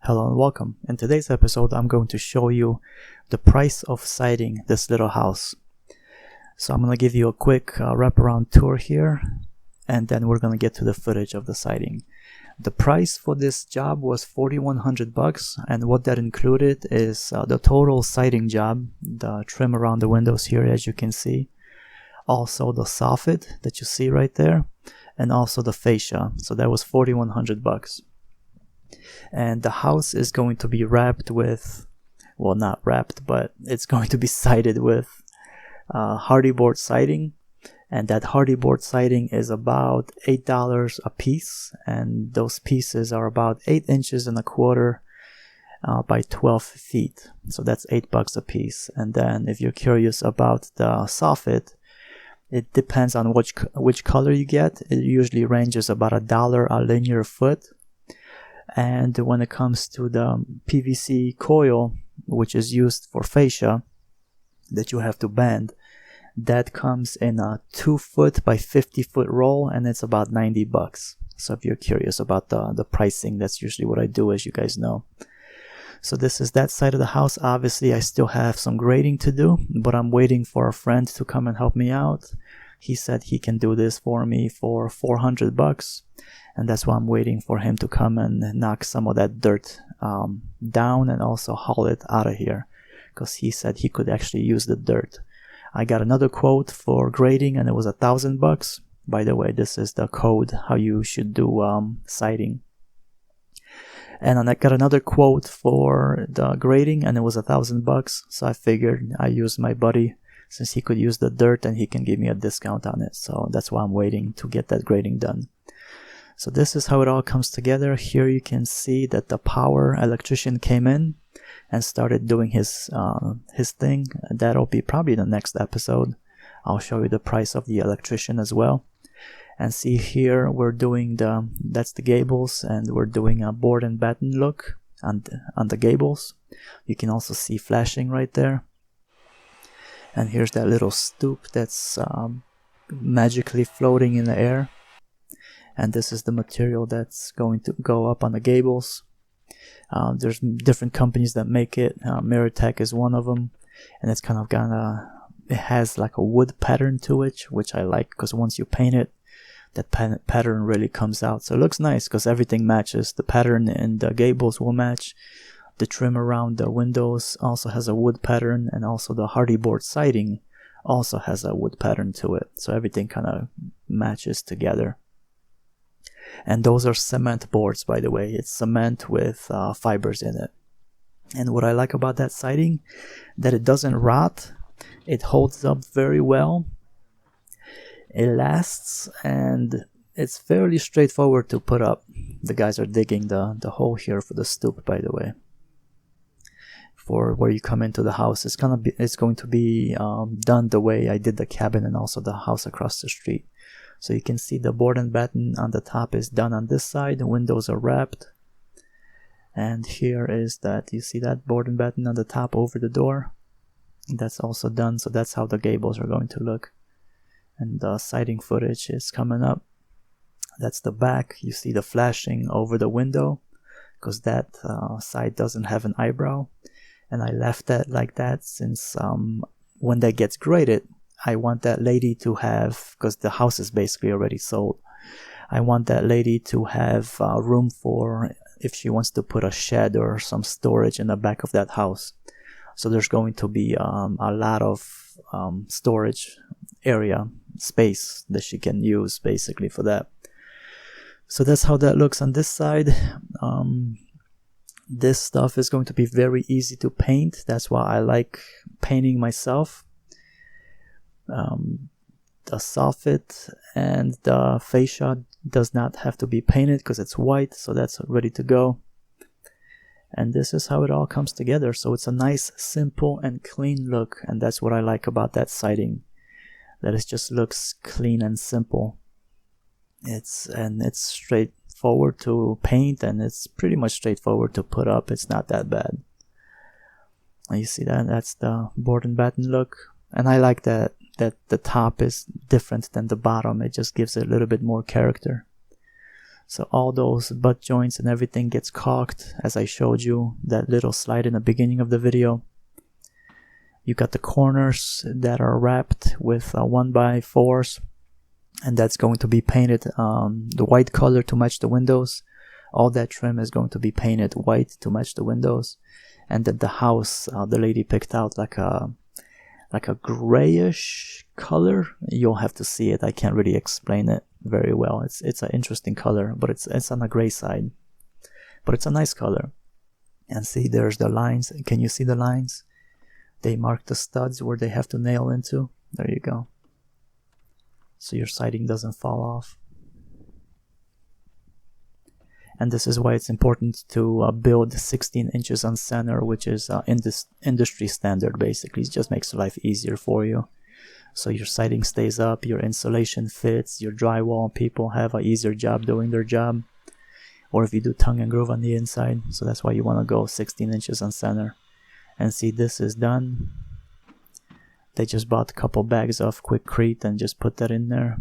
Hello and welcome. In today's episode, I'm going to show you the price of siding this little house. So I'm going to give you a quick wraparound tour here, and then we're going to get to the footage of the siding. The price for this job was $4,100, and what that included is the total siding job, the trim around the windows here, as you can see, also the soffit that you see right there, and also the fascia. So that was $4,100. And the house is going to be wrapped with, well, not wrapped, but it's going to be sided with Hardie Board siding, and that Hardie Board siding is about $8 a piece, and those pieces are about 8 inches and a quarter by 12 feet, so that's $8 a piece. And then if you're curious about the soffit, it depends on which color you get. It usually ranges about $1 a linear foot. And when it comes to the PVC coil, which is used for fascia that you have to bend, that comes in a 2-foot by 50-foot roll, and it's about $90. So if you're curious about the pricing, that's usually what I do, as you guys know. So this is that side of the house. Obviously, I still have some grading to do, but I'm waiting for a friend to come and help me out. He said he can do this for me for $400. And that's why I'm waiting for him to come and knock some of that dirt down and also haul it out of here, because he said he could actually use the dirt. I got another quote for grading, and it was $1,000. By the way, this is the code how you should do siding. And I got another quote for the grading, and it was $1,000. So I figured I used my buddy, since he could use the dirt and he can give me a discount on it. So that's why I'm waiting to get that grading done. So this is how it all comes together. Here you can see that the power electrician came in and started doing his thing. That'll be probably the next episode. I'll show you the price of the electrician as well. And see here, we're doing that's the Gables, and we're doing a board and batten look on the Gables. You can also see flashing right there. And here's that little stoop that's magically floating in the air. And this is the material that's going to go up on the Gables. There's different companies that make it. Miratec is one of them, and it's kind of it has like a wood pattern to it, which I like, because once you paint it, that pattern really comes out. So it looks nice because everything matches. The pattern in the Gables will match. The trim around the windows also has a wood pattern, and also the Hardie Board siding also has a wood pattern to it. So everything kind of matches together. And those are cement boards, by the way. It's cement with fibers in it. And what I like about that siding, that it doesn't rot. It holds up very well. It lasts, and it's fairly straightforward to put up. The guys are digging the hole here for the stoop, by the way. For where you come into the house, it's going to be done the way I did the cabin and also the house across the street. So you can see the board and batten on the top is done on this side. The windows are wrapped. And here is that, you see that board and batten on the top over the door. That's also done. So that's how the Gables are going to look. And the siding footage is coming up. That's the back. You see the flashing over the window, because that side doesn't have an eyebrow. And I left that like that since when that gets graded, I want that lady to have, because the house is basically already sold, I want that lady to have room for if she wants to put a shed or some storage in the back of that house. So there's going to be a lot of storage area, space that she can use basically for that. So that's how that looks on this side. This stuff is going to be very easy to paint. That's why I like painting myself. The soffit and the fascia does not have to be painted because it's white, so that's ready to go. And this is how it all comes together. So it's a nice, simple and clean look, and that's what I like about that siding, that it just looks clean and simple. It's straightforward to paint, and it's pretty much straightforward to put up. It's not that bad. And you see that's the board and batten look, and I like that the top is different than the bottom. It just gives it a little bit more character. So all those butt joints and everything gets caulked, as I showed you that little slide in the beginning of the video. You got the corners that are wrapped with 1x4s, and that's going to be painted the white color to match the windows. All that trim is going to be painted white to match the windows. And then the house, the lady picked out like a grayish color. You'll have to see it. I can't really explain it very well. It's an interesting color, but it's on the gray side. But it's a nice color. And see, there's the lines. Can you see the lines? They mark the studs where they have to nail into. There you go. So your siding doesn't fall off. And this is why it's important to build 16 inches on center, which is in this industry standard. Basically, it just makes life easier for you. So your siding stays up, your insulation fits, your drywall people have an easier job doing their job. Or if you do tongue and groove on the inside, so that's why you want to go 16 inches on center. And see, this is done. They just bought a couple bags of Quikrete and just put that in there.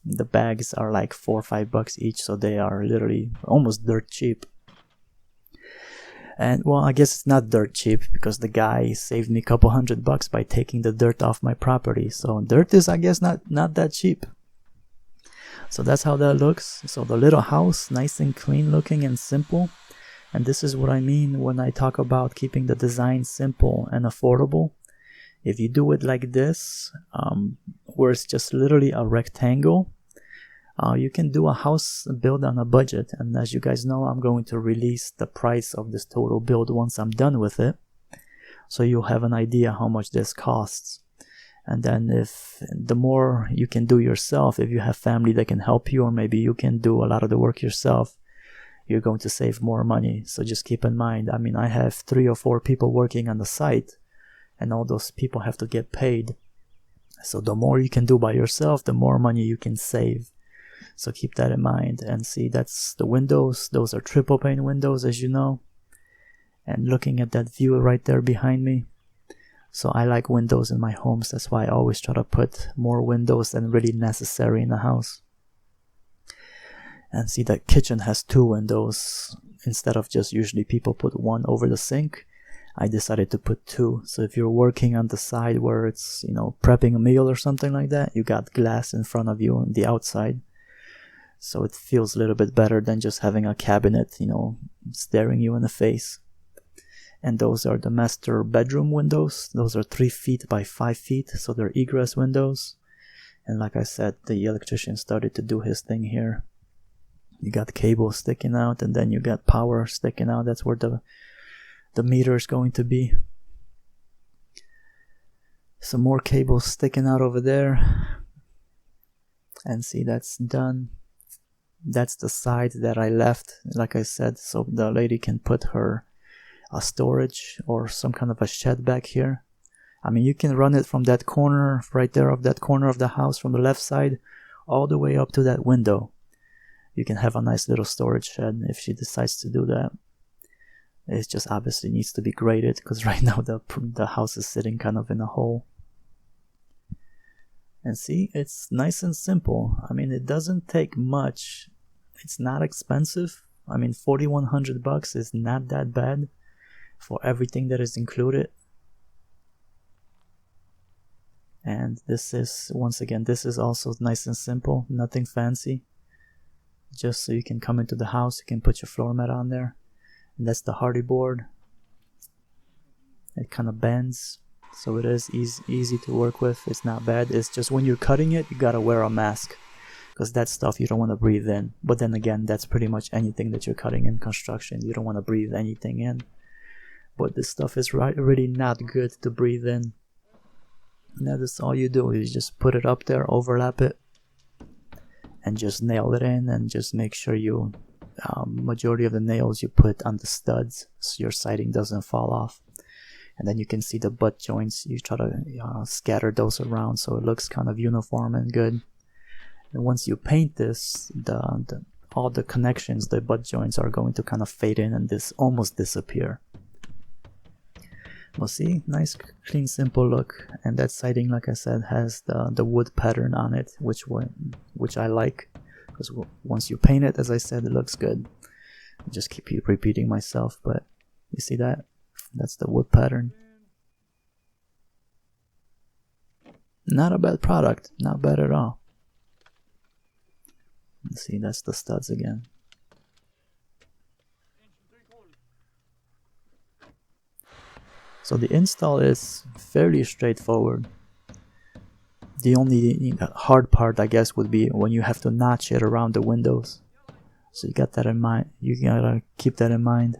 The bags are like $4 or $5 each, so they are literally almost dirt cheap. And well, I guess it's not dirt cheap because the guy saved me a couple $100 by taking the dirt off my property. So dirt is, I guess, not that cheap. So that's how that looks. So the little house, nice and clean looking and simple. And this is what I mean when I talk about keeping the design simple and affordable. If you do it like this, where it's just literally a rectangle, you can do a house build on a budget. And as you guys know, I'm going to release the price of this total build once I'm done with it. So you'll have an idea how much this costs. And then if the more you can do yourself, if you have family that can help you, or maybe you can do a lot of the work yourself, you're going to save more money. So just keep in mind, I mean, I have 3 or 4 people working on the site, and all those people have to get paid. So the more you can do by yourself, the more money you can save. So keep that in mind. And see, that's the windows. Those are triple pane windows, as you know. And looking at that view right there behind me. So I like windows in my homes. That's why I always try to put more windows than really necessary in the house. And see, that kitchen has 2 windows. Instead of just usually people put 1 over the sink, I decided to put 2. So if you're working on the side where it's, you know, prepping a meal or something like that, you got glass in front of you on the outside. So it feels a little bit better than just having a cabinet, you know, staring you in the face. And those are the master bedroom windows. Those are 3 feet by 5 feet. So they're egress windows. And like I said, the electrician started to do his thing here. You got cables sticking out, and then you got power sticking out. That's where the meter is going to be. Some more cables sticking out over there. And see, that's done. That's the side that I left, like I said, so the lady can put her storage or some kind of a shed back here. I mean, you can run it from that corner right there of that corner of the house from the left side all the way up to that window. You can have a nice little storage shed if she decides to do that. It just obviously needs to be graded because right now the house is sitting kind of in a hole. And see, it's nice and simple. I mean, it doesn't take much. It's not expensive. I mean, $4,100 is not that bad for everything that is included. And this is, once again, this is also nice and simple. Nothing fancy. Just so you can come into the house, you can put your floor mat on there. And that's the Hardie board. It kind of bends. So it is easy to work with. It's not bad. It's just when you're cutting it, you gotta wear a mask, because that stuff you don't want to breathe in. But then again, that's pretty much anything that you're cutting in construction. You don't want to breathe anything in. But this stuff is really not good to breathe in. And that is all you do. You just put it up there, overlap it, and just nail it in, and just make sure you majority of the nails you put on the studs so your siding doesn't fall off. And then you can see the butt joints. You try to scatter those around so it looks kind of uniform and good. And once you paint this, all the connections, the butt joints are going to kind of fade in and almost disappear. Well, see, nice, clean, simple look. And that siding, like I said, has the wood pattern on it, which I like, because once you paint it, as I said, it looks good. I just keep repeating myself, but you see that? That's the wood pattern. Not a bad product, not bad at all. Let's see, that's the studs again. So the install is fairly straightforward. The only hard part, I guess, would be when you have to notch it around the windows. So you got that in mind. You gotta keep that in mind.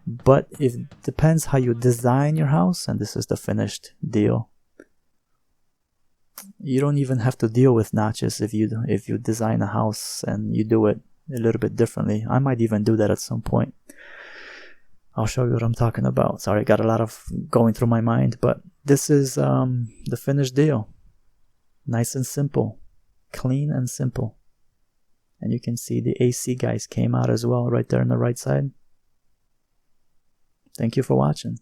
But it depends how you design your house, and this is the finished deal. You don't even have to deal with notches if you design a house and you do it a little bit differently. I might even do that at some point. I'll show you what I'm talking about. Sorry, I got a lot of going through my mind, but this is the finished deal. Nice and simple, clean and simple. And you can see the AC guys came out as well right there on the right side. Thank you for watching.